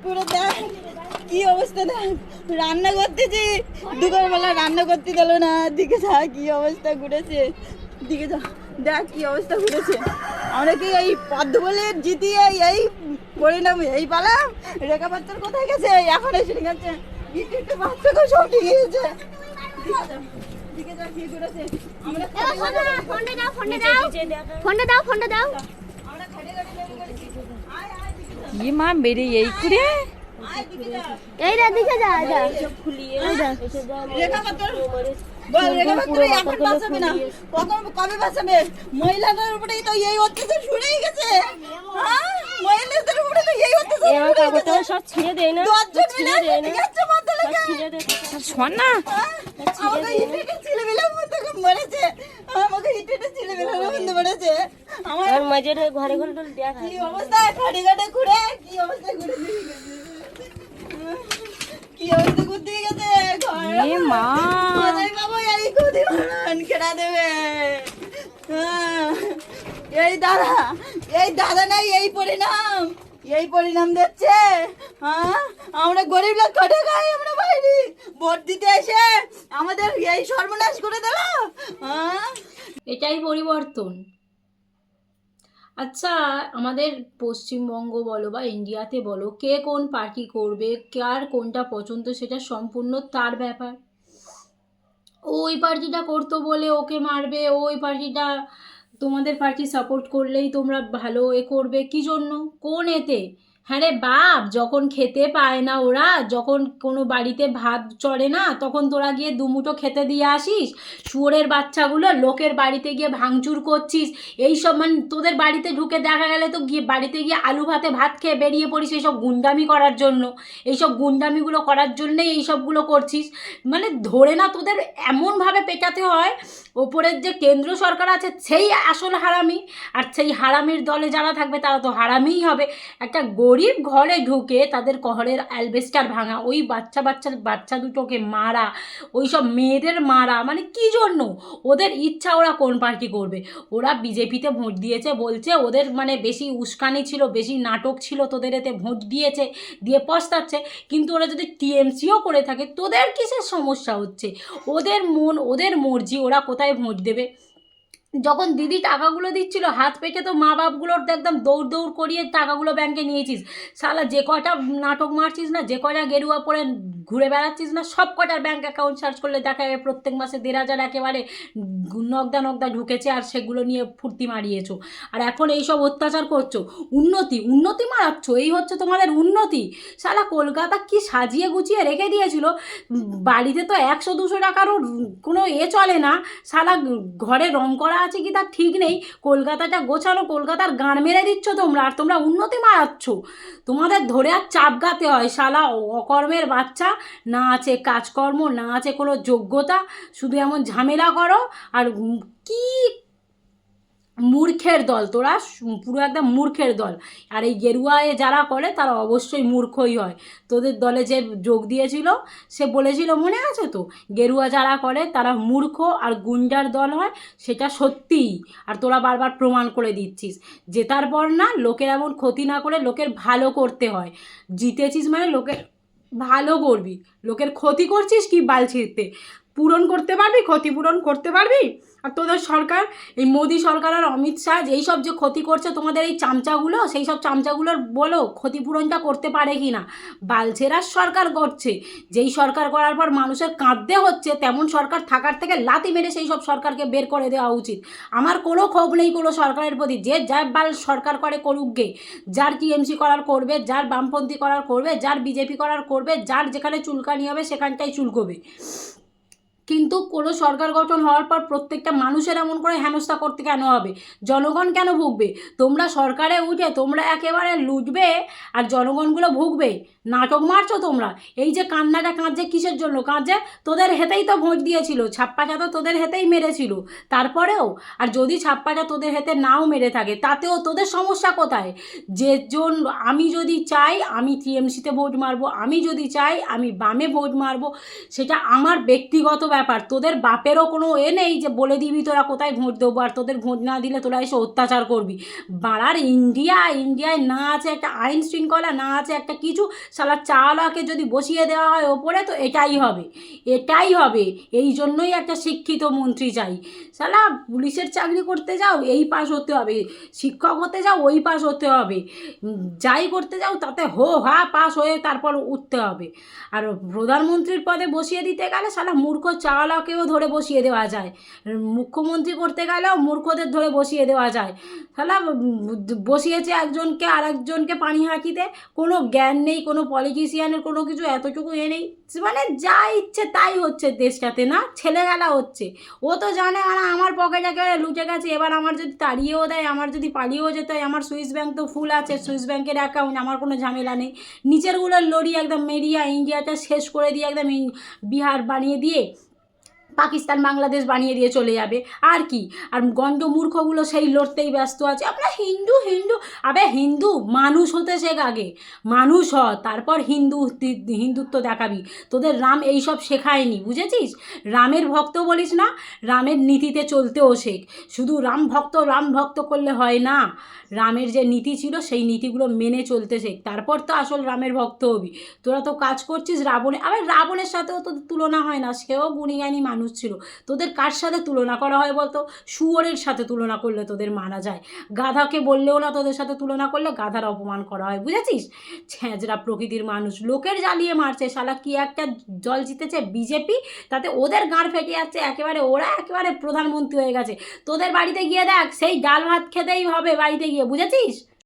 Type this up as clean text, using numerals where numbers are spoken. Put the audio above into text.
পুরো দেখ কি অবস্থা, দেখ রান্না করতেছি দুপুরবেলা, রান্না করতে দিল না। দিকে যা কি অবস্থা ঘুরেছে, দিকে যা দেখ কি অবস্থা ঘুরেছে। আমরা কি এই পদ্মবলের জিতিয়ে এই পরিণাম এই পালাম। রেখা বাচ্চার কোথায় গেছে, এখন এসে গেছে একটু বাচ্চাকে সব ঠিক গেছে। দিকে যা কি ঘুরেছে। আমরা ফোনটা দাও ফোনটা দাও। আমরা খাটে খাটে লেগে গেছি। আয় আয় দিকে যা, কি মা বেরে এই করে আয় দিকে যা। এইটা দিকে যা, এটা রেখা পাত্র বল, রেখা পাত্র এখন বাঁচাবে না, কখন কবে বাঁচাবে? মহিলাদের উপরেই তো এই অত্যাচার শুরুই গেছে। হ্যাঁ, মহিলাদের উপরে তো এই অত্যাচার শুরু হয়ে গেছে। সব ছিঁড়ে দেয় না, দশজন মিলে গেছে মধ্যে লেগে। শোন না আমাকে ইটেটে ছেলেবেলার মধ্যে মরেছে, আমাকে ইটেটে ছেলেবেলার মধ্যে মরেছে। আমার মাঝের ঘরে ঘরে দেখা কি অবস্থা, খাটে খাটে ঘুরে কি অবস্থা ঘুরে কি অবস্থা ঘুরতে গেছে ঘরে। এ মা কোথায় পাবো এই ক্ষতিপূরণ, কেনা দেবে? এই দাদা নাই এই পরিণাম দিচ্ছে। হ্যাঁ, আমরা গরিব লোক খটে খাই, আমরা বাইরে ভোট দিতে এসে আমাদের এই সর্বনাশ করে দিল। হ্যাঁ, এটাই পরিবর্তন। আচ্ছা, আমাদের পশ্চিমবঙ্গ বলো বা ইন্ডিয়াতে বলো, কে কোন পার্টি করবে, কার কোনটা পছন্দ সেটা সম্পূর্ণ তার ব্যাপার। ওই পার্টিটা করতো বলে ওকে মারবে, ওই পার্টিটা তোমাদের পার্টি সাপোর্ট করলেই তোমরা ভালো করবে, কি জন্য, কোন এতে? হ্যাঁ রে বাপ, যখন খেতে পায় না ওরা, যখন কোনো বাড়িতে ভাত চড়ে না, তখন তোরা গিয়ে দুমুঠো খেতে দিয়ে আসিস। শুয়োরের বাচ্চাগুলো লোকের বাড়িতে গিয়ে ভাঙচুর করছিস, এইসব মানে তোদের বাড়িতে ঢুকে দেখা গেলে তো গিয়ে বাড়িতে গিয়ে আলু ভাতে ভাত খেয়ে বেরিয়ে পড়িস এইসব গুন্ডামি করার জন্য। এইসব গুন্ডামিগুলো করার জন্যেই এইসবগুলো করছিস। মানে ধরে না তোদের এমনভাবে পেটাতে হয়, ওপরের যে কেন্দ্র সরকার আছে সেই আসল হারামি, আর সেই হারামির দলে যারা থাকবে তারা তো হারামিই হবে। একটা গরিব ঘরে ঢুকে তাদের ঘরের অ্যালবেস্টার ভাঙা, ওই বাচ্চা দুটোকে মারা, ওই সব মেয়েদের মারা, মানে কি জন্য? ওদের ইচ্ছা ওরা কোন পার্টি করবে। ওরা বিজেপিতে ভোট দিয়েছে বলছে, ওদের মানে বেশি উস্কানি ছিল, বেশি নাটক ছিল, তোদের এতে ভোট দিয়েছে, দিয়ে পস্তাচ্ছে। কিন্তু ওরা যদি টিএমসিও করে থাকে, তোদের কিসের সমস্যা হচ্ছে? ওদের মন, ওদের মর্জি, ওরা কোথায় ভোট দেবে। যখন দিদি টাকাগুলো দিচ্ছিল হাত পেতে, তো মা বাপগুলোর তো একদম দৌড় করিয়ে টাকাগুলো ব্যাংকে নিয়েছিস। শালা যে কটা নাটক মারছিস না, যে কটা গেরুয়া পরে ঘুরে বেড়াচ্ছিস না, সব কটার ব্যাংক অ্যাকাউন্ট সার্চ করলে দেখা যাবে প্রত্যেক মাসে 1,500 একেবারে নগদা ঢুকেছে, আর সেগুলো নিয়ে ফুর্তি মারিয়েছো। আর এখন এইসব অত্যাচার করছো, উন্নতি মারাচ্ছ, এই হচ্ছে তোমাদের উন্নতি। শালা কলকাতা কি সাজিয়ে গুছিয়ে রেখে দিয়েছিল, বাড়িতে তো 100-200 টাকারও কোনো চলে না। শালা ঘরে রং করা আছে কি তার ঠিক নেই, কলকাতাটা গোছানো, কলকাতার গান মেরে দিচ্ছ তোমরা, আর তোমরা উন্নতি মারাচ্ছ। তোমাদের ধরে আর চাপ গাতে হয়। শালা অকর্মের বাচ্চা, না আছে কাজকর্ম, না আছে কোনো যোগ্যতা, শুধু এমন ঝামেলা করো। আর কি মূর্খের দল তোরা, পুরো একদম মূর্খের দল। আর এই গেরুয়ায় যারা করে তারা অবশ্যই মূর্খই হয়। তোদের দলে যে যোগ দিয়েছিল সে বলেছিল, মনে আছে তো, গেরুয়া যারা করে তারা মূর্খ আর গুন্ডার দল হয়, সেটা সত্যিই। আর তোরা বারবার প্রমাণ করে দিচ্ছিস। জেতার পর না লোকের এমন ক্ষতি না করে লোকের ভালো করতে হয়। জিতেছিস মানে লোকের ভালো করবি, লোকের ক্ষতি করছিস কি বাল ছিঁড়তে, পূরণ করতে পারবি, ক্ষতিপূরণ করতে পারবি? আর তোদের সরকার, এই মোদি সরকার আর অমিত শাহ যেই সব যে ক্ষতি করছে তোমাদের এই চামচাগুলো, সেই সব চামচাগুলোর বলো ক্ষতিপূরণটা করতে পারে কি না? বালছেরার সরকার করছে, যেই সরকার করার পর মানুষের কাঁদতে হচ্ছে, তেমন সরকার থাকার থেকে লাথি মেরে সেই সব সরকারকে বের করে দেওয়া উচিত। আমার কোনো ক্ষোভ নেই কোনো সরকারের প্রতি, যে যার বাল সরকার করে করুক গে, যার টিএমসি করার করবে, যার বামপন্থী করার করবে, যার বিজেপি করার করবে, যার যেখানে চুলকানি হবে সেখানটাই চুলকবে। কিন্তু কোনো সরকার গঠন হওয়ার পর প্রত্যেকটা মানুষের এমন করে হেনস্থা করতে কেন হবে? জনগণ কেন ভুগবে? তোমরা সরকারে উঠে তোমরা একেবারে লুটবে আর জনগণগুলো ভুগবে। নাটক মারছো তোমরা। এই যে কান্নাটা কাঁদছে কিসের জন্য কাঁদছে? তোদের হেতেই তো ভোট দিয়েছিল, ছাপ্পাটা তো তোদের হেতেই মেরেছিল। তারপরেও, আর যদি ছাপ্পাটা তোদের হেতে নাও মেরে থাকে তাতেও তোদের সমস্যা কোথায়? আমি যদি চাই আমি টিএমসিতে ভোট মারবো, আমি যদি চাই আমি বামে ভোট মারবো, সেটা আমার ব্যক্তিগত ব্যাপার, তোদের বাপেরও কোনো নেই যে বলে দিবি তোরা কোথায় ভোট দেবো, আর তোদের ভোট না দিলে তোরা এসে অত্যাচার করবি। বাড়ার ইন্ডিয়ায় না আছে একটা আইন শৃঙ্খলা, না আছে একটা কিছু। শালা চাওয়ালাকে যদি বসিয়ে দেওয়া হয় ওপরে তো এটাই হবে। এই জন্যই একটা শিক্ষিত মন্ত্রী চাই। শালা পুলিশের চাকরি করতে যাও এই পাস হতে হবে, শিক্ষক হতে যাও ওই পাস হতে হবে, যাই করতে যাও তাতে পাস হয়ে তারপর উঠতে হবে। আর প্রধানমন্ত্রীর পদে বসিয়ে দিতে গেলে শালা মূর্খ চাওয়ালাকেও ধরে বসিয়ে দেওয়া যায়, মুখ্যমন্ত্রী করতে গেলেও মূর্খদের ধরে বসিয়ে দেওয়া যায়। শালা বসিয়েছে একজনকে আর একজনকে পানি হাঁকিতে, কোনো জ্ঞান নেই, কোনো পলিটিশিয়ানের কোনো কিছু এতটুকু নেই, মানে যা ইচ্ছে তাই হচ্ছে দেশটাতে, না ছেলেবেলা হচ্ছে। ও তো জানে আমার পকেটে লুটে গেছে, এবার আমার যদি তাড়িয়েও দেয়, আমার যদি পালিয়েও যেতে হয়, আমার সুইস ব্যাংক তো ফুল আছে, সুইস ব্যাংকের অ্যাকাউন্ট, আমার কোনো ঝামেলা নেই। নিচেরগুলোর লড়ি একদম মেরিয়া ইন্ডিয়াটা শেষ করে দিয়ে একদম বিহার বানিয়ে দিয়ে পাকিস্তান বাংলাদেশ বানিয়ে দিয়ে চলে যাবে আর কি। আর গণ্ড মূর্খগুলো সেই লড়তেই ব্যস্ত আছে। আমরা হিন্দু হিন্দু মানুষ হতে শেখ, আগে মানুষ হ, তারপর হিন্দুত্ব দেখাবি। তোদের রাম এইসব শেখায়নি, বুঝেছিস? রামের ভক্ত বলিস না, রামের নীতিতে চলতেও শেখ। শুধু রাম ভক্ত করলে হয় না, রামের যে নীতি ছিল সেই নীতিগুলো মেনে চলতে শেখ, তারপর তো আসল রামের ভক্ত হবি। তোরা তো কাজ করছিস রাবণের সাথেও তো তুলনা হয় না, সেও গুণীজ্ঞানী মানুষ ছিল। তোদের কার সাথে তুলনা করা হয় বলতো? শুয়োরের সাথে তুলনা করলে তোদের মানা যায়, গাধাকে বললেও না তোদের সাথে তুলনা করলে গাধার অপমান করা হয়, বুঝেছিস? ছ্যাঁচড়া প্রকৃতির মানুষ, লোকের জ্বালিয়ে মারছে। শালা কি একটা জল জিতেছে বিজেপি, তাতে ওদের গাঁড় ফেটে যাচ্ছে, ওরা একেবারে প্রধানমন্ত্রী হয়ে গেছে। তোদের বাড়িতে গিয়ে দেখ, সেই ডাল ভাত খেতেই হবে বাড়িতে গিয়ে, বুঝেছিস?